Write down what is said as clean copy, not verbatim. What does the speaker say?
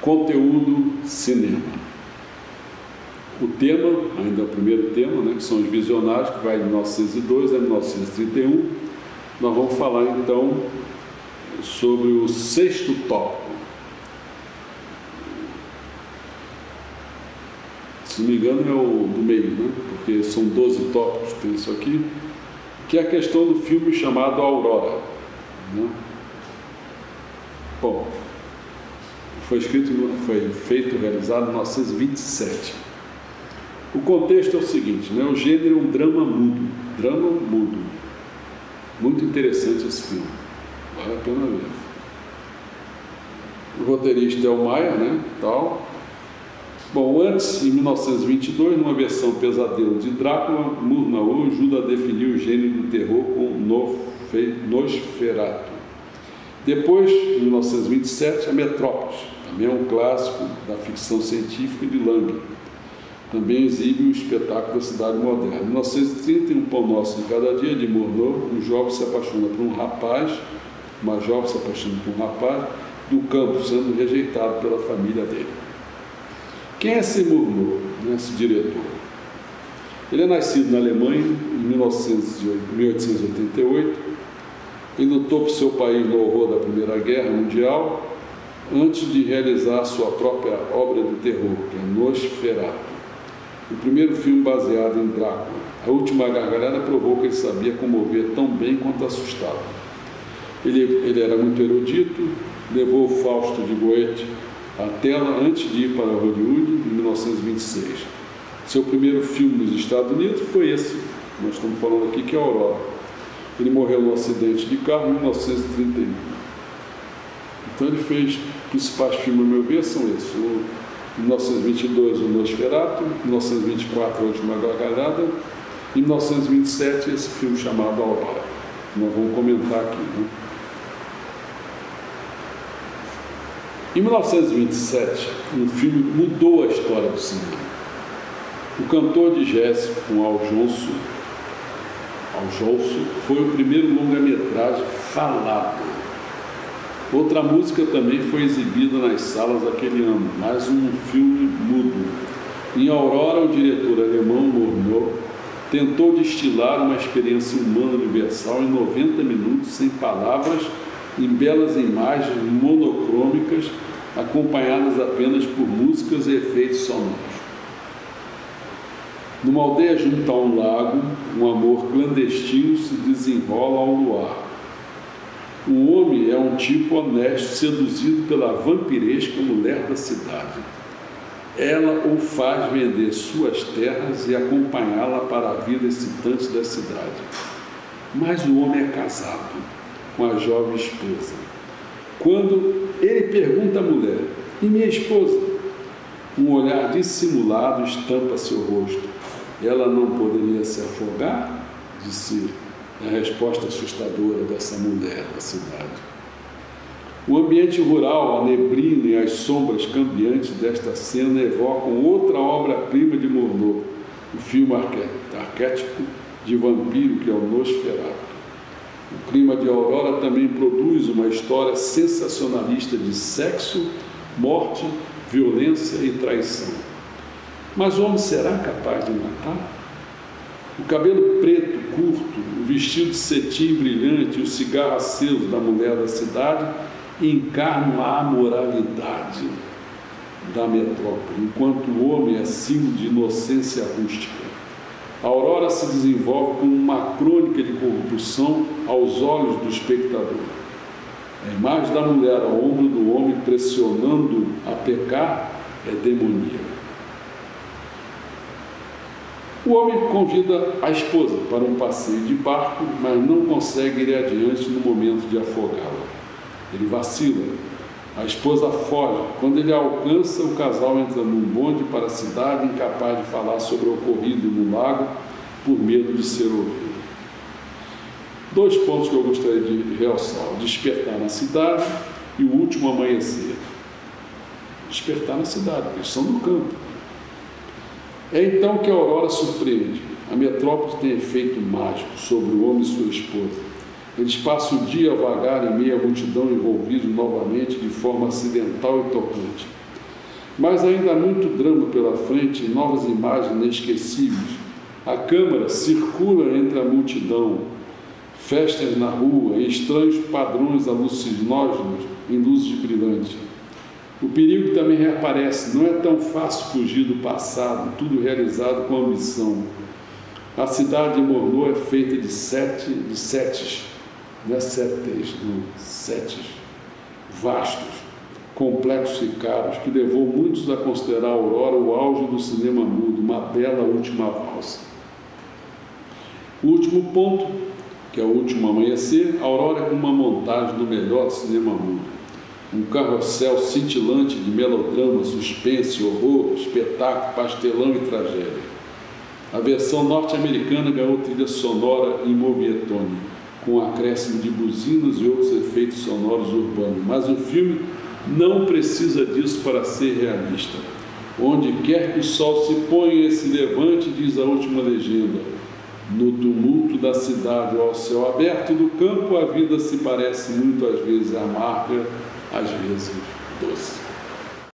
Conteúdo cinema. O tema, ainda é o primeiro tema, né, que são os visionários, que vai de 1902 a 1931. Nós vamos falar então sobre o sexto tópico. Se não me engano é o do meio, né? Porque são 12 tópicos, tem isso aqui, que é a questão do filme chamado Aurora, né? Bom, foi feito, realizado em 1927. O contexto é o seguinte, né? O gênero é um drama mudo, muito interessante esse filme, vale a pena ver. O roteirista é o Maia, né? Tal. Bom, antes, em 1922, numa versão Pesadelo de Drácula, Murnau ajuda a definir o gênero do terror com Nosferatu. Depois, em 1927, a Metrópolis, também é um clássico da ficção científica de Lang. Também exibe o espetáculo da cidade moderna. Em 1930, em Um Pão Nosso de Cada Dia, de Murnau, um jovem se apaixona por um rapaz, uma jovem se apaixona por um rapaz do campo, sendo rejeitado pela família dele. Quem é esse Murnau, né, esse diretor? Ele é nascido na Alemanha em 1888 e lutou por seu país no horror da Primeira Guerra Mundial antes de realizar sua própria obra de terror, que é Nosferatu. O primeiro filme baseado em Drácula. A última gargalhada provou que ele sabia comover tão bem quanto assustá-lo. Ele era muito erudito, levou o Fausto de Goethe à tela antes de ir para Hollywood em 1926. Seu primeiro filme nos Estados Unidos foi esse que nós estamos falando aqui, que é Aurora. Ele morreu num acidente de carro em 1931. Então ele fez, os principais filmes, a meu ver, são esses. Em 1922, o Nosferatu, em 1924, a Última Gargalhada, em 1927, esse filme chamado Aurora. Nós vamos comentar aqui, né? Em 1927, um filme mudou a história do cinema. O cantor de jazz, com Al Jolson, foi o primeiro longa-metragem falado. Outra música também foi exibida nas salas daquele ano, mais um filme mudo. Em Aurora, o diretor alemão Murnau tentou destilar uma experiência humana universal em 90 minutos, sem palavras, em belas imagens monocrômicas, acompanhadas apenas por músicas e efeitos sonoros. Numa aldeia junto a um lago, um amor clandestino se desenrola ao luar. O homem é um tipo honesto, seduzido pela vampiresca mulher da cidade. Ela o faz vender suas terras e acompanhá-la para a vida excitante da cidade. Mas o homem é casado com a jovem esposa. Quando ele pergunta à mulher: "E minha esposa?", um olhar dissimulado estampa seu rosto. "Ela não poderia se afogar?", disse a resposta assustadora dessa mulher da cidade. O ambiente rural, a neblina e as sombras cambiantes desta cena evocam outra obra-prima de Murnau, o filme arquétipo de vampiro, que é o Nosferatu. O clima de Aurora também produz uma história sensacionalista de sexo, morte, violência e traição. Mas o homem será capaz de matar? O cabelo preto, curto, o vestido de cetim brilhante e o cigarro aceso da mulher da cidade encarnam a amoralidade da metrópole, enquanto o homem é símbolo de inocência rústica. A Aurora se desenvolve como uma crônica de corrupção aos olhos do espectador. A imagem da mulher ao ombro do homem pressionando a pecar é demoníaca. O homem convida a esposa para um passeio de barco, mas não consegue ir adiante no momento de afogá-la. Ele vacila. A esposa foge. Quando ele a alcança, o casal entra num bonde para a cidade, incapaz de falar sobre o ocorrido no lago, por medo de ser ouvido. 2 pontos que eu gostaria de realçar: o despertar na cidade e o último amanhecer. Despertar na cidade, porque eles são do campo. É então que a Aurora surpreende. A metrópole tem efeito mágico sobre o homem e sua esposa. Eles passam o dia a vagar em meio à multidão, envolvidos novamente de forma acidental e tocante. Mas ainda há muito drama pela frente e novas imagens inesquecíveis. A câmara circula entre a multidão, festas na rua e estranhos padrões alucinógenos em luzes brilhantes. O perigo também reaparece. Não é tão fácil fugir do passado, tudo realizado com ambição. A cidade de Morneau é feita de setes, não é setes, não, setes vastos, complexos e caros, que levou muitos a considerar a Aurora o auge do cinema mudo, uma bela última valsa. O último ponto, que é o último amanhecer, a Aurora é uma montagem do melhor cinema mudo. Um carrossel cintilante de melodrama, suspense, horror, espetáculo, pastelão e tragédia. A versão norte-americana ganhou trilha sonora em movietone, com acréscimo de buzinas e outros efeitos sonoros urbanos. Mas o filme não precisa disso para ser realista. Onde quer que o sol se ponha e se levante, diz a última legenda, no tumulto da cidade ou ao céu aberto do campo, a vida se parece muito às vezes amarga, às vezes doce.